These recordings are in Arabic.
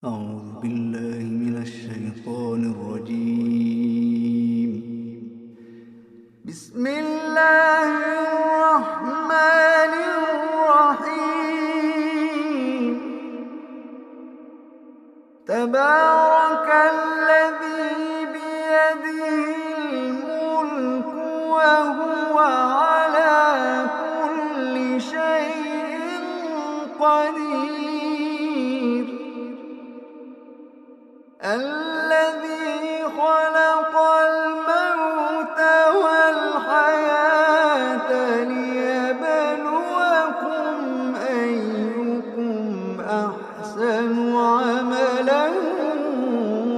أعوذ بالله من الشيطان الرجيم. بسم الله الرحمن الرحيم. تبارك الذي بيده الملك وهو على كل شيء قدير. الذي خلق الموت والحياة ليبلوكم أيكم أحسن عملا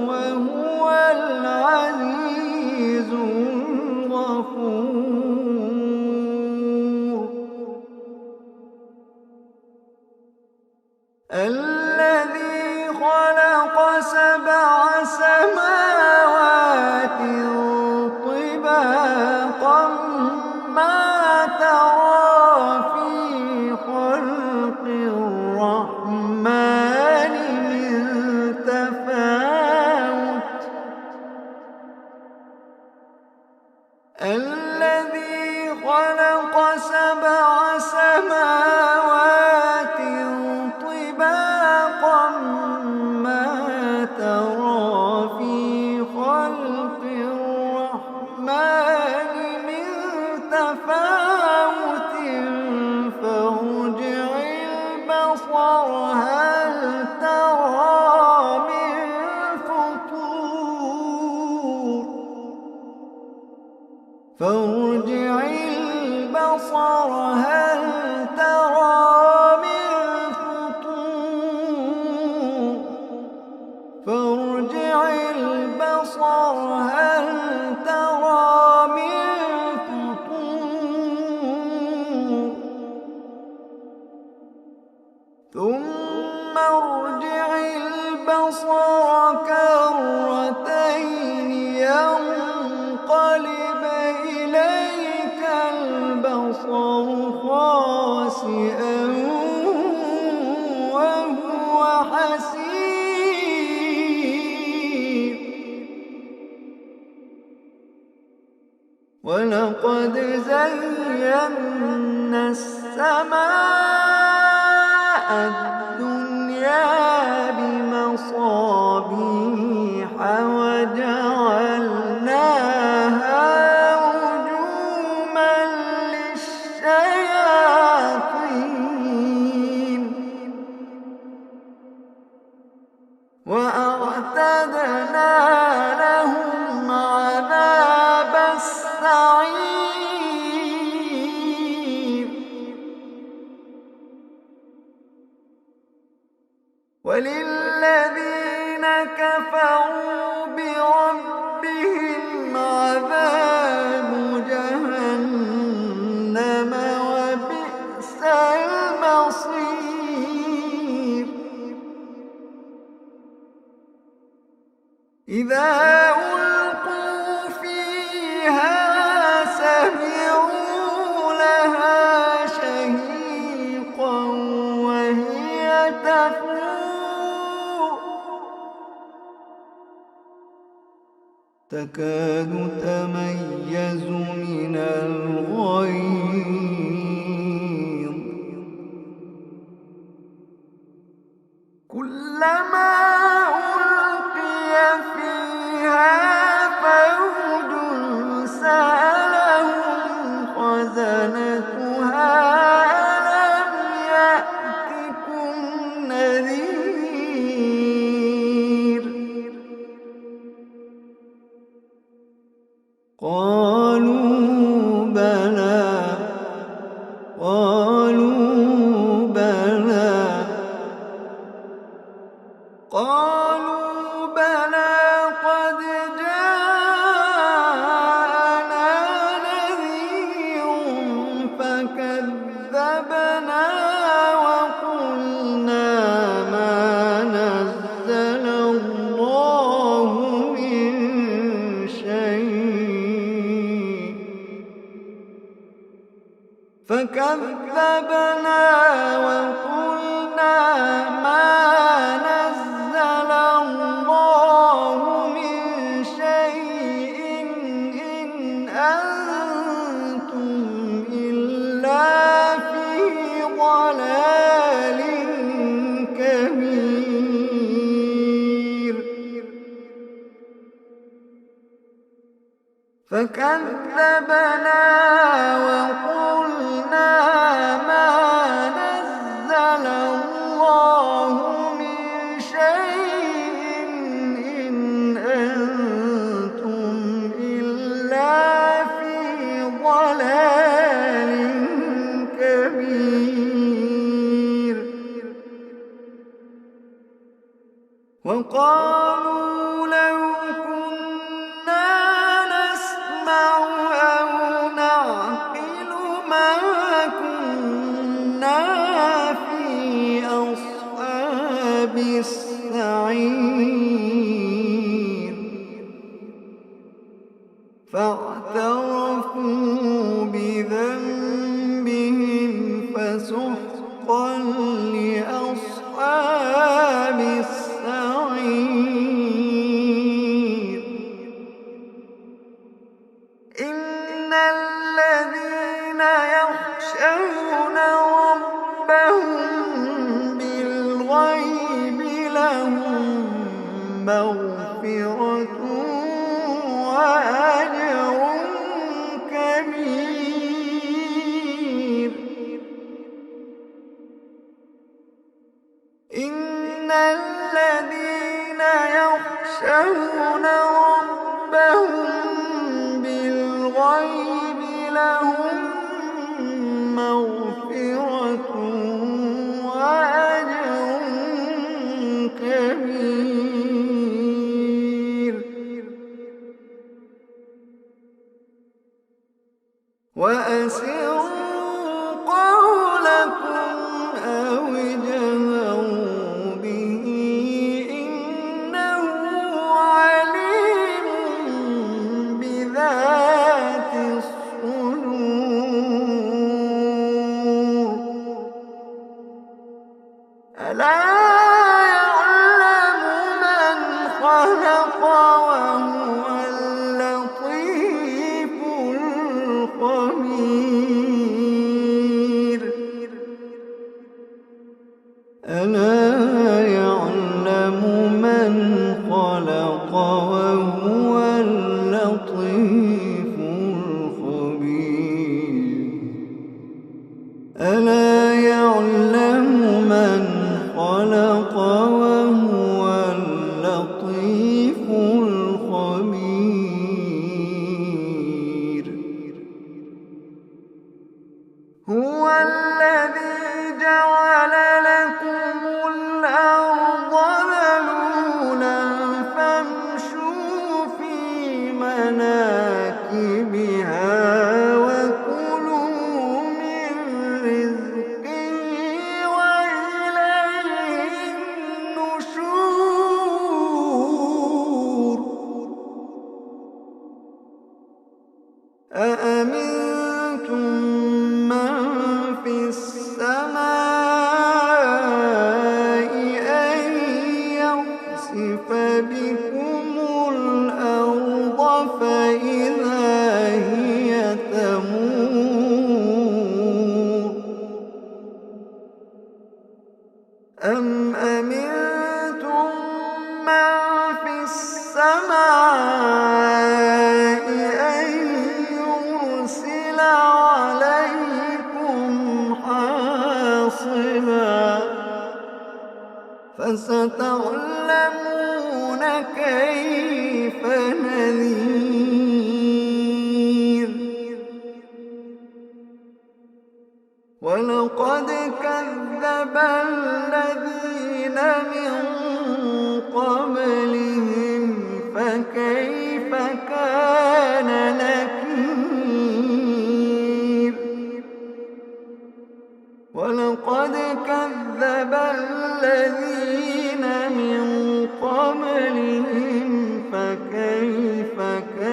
وهو العزيز الغفور. الذي خلق سبع سماوات طباقا ما ترى في خلق الرحمن من تفاوت. الذي خلق سبع سماوات طباقا ما ترى في خلق الرحمن من تفاوت فارجع البصر هل ترى من فطور. فارجع البصر هل ترى من فطور. فارجع البصر هل ترى من فطور. ثم ارجع البصر كرتين ينقلب إليك البصر خاسئا وهو حسير. ولقد زينا السماء الدنيا بمصابيح وجعلناها رجوما للشياطين وأعتدنا لهم عذاب السعير. وللذين كفروا بربهم عذاب جهنم وبئس المصير. إذا ألقوا فيها سمعوا لها شهيقا وهي تفور تكاد تميز من الغيظ. كلما ألقي فيها فوج سألهم خزنتها ألم يأتكم نذير. قالوا بلى. قالوا بلى. قالوا بلى قد جاءنا نذير فكذبنا وقلنا ما نزل الله من شيء. فكذبنا وقلنا ما نزل فكذبنا وقلنا ما نزل الله من شيء إن أنتم إلا في ضلال كبير. وقالوا لو كنا نسمع أو نعقل ما كنا في أصحاب السعير. فاعترفوا بذنبهم فسحقا لأصحاب السعير. إن الذين يخشون ربهم بالغيب لهم مغفرة وأجر كبير. إن الذين يخشون ربهم بالغيب لهم مغفرة وأجر كبير. وأسروا قولكم أو اجهروا به إنه عليم بذات الصدور. ألا يعلم من خلق وهو اللطيف الخبير. ألا يعلم من خلق وهو اللطيف الخبير. ألا يعلم من خلق وهو اللطيف الخبير. هو الذي جعل لكم الأرض ذلولا فامشوا في مناكبها وكلوا من رزقه وإليه النشور. أأمنتم من في السماء أن يخسف بكم الأرض فإذا هي تمور. أم أمنتم من في السماء أن يرسل عليكم حاصبا فستعلمون كيف نذير. ولقد كذب الذين من قبلهم فكيف كان نكير. ولقد كذب الذين من قبلهم فكيف كان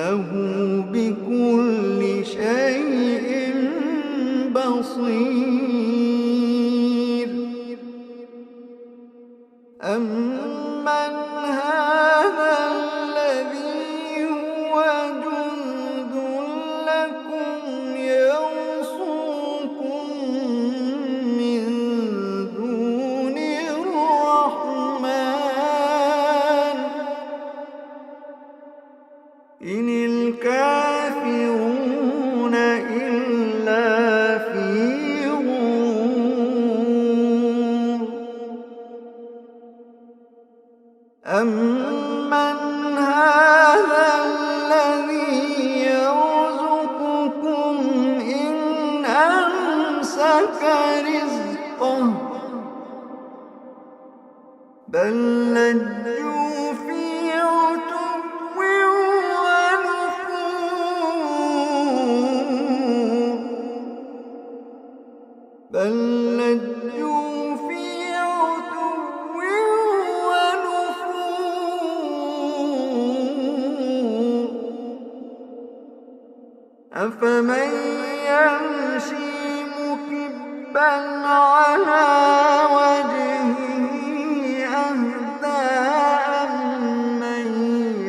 إنه بكل شيء بصير. أمن هذا الذي هو جند لكم يرصوكم من دون الرحمن إن الكافرون إلا في غرور. أمن هذا الذي يرزقكم إن أمسك رزقه بل لجوا في عتو ونفور. بل لجوا في عتو ونفور. أفمن يمشي مكبا على وجهه أهدى أمن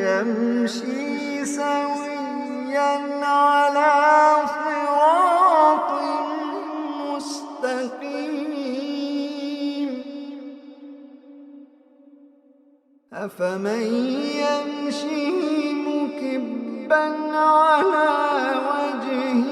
يمشي سويا على صراط مستقيم. أفمن يمشي مكبا على وجهه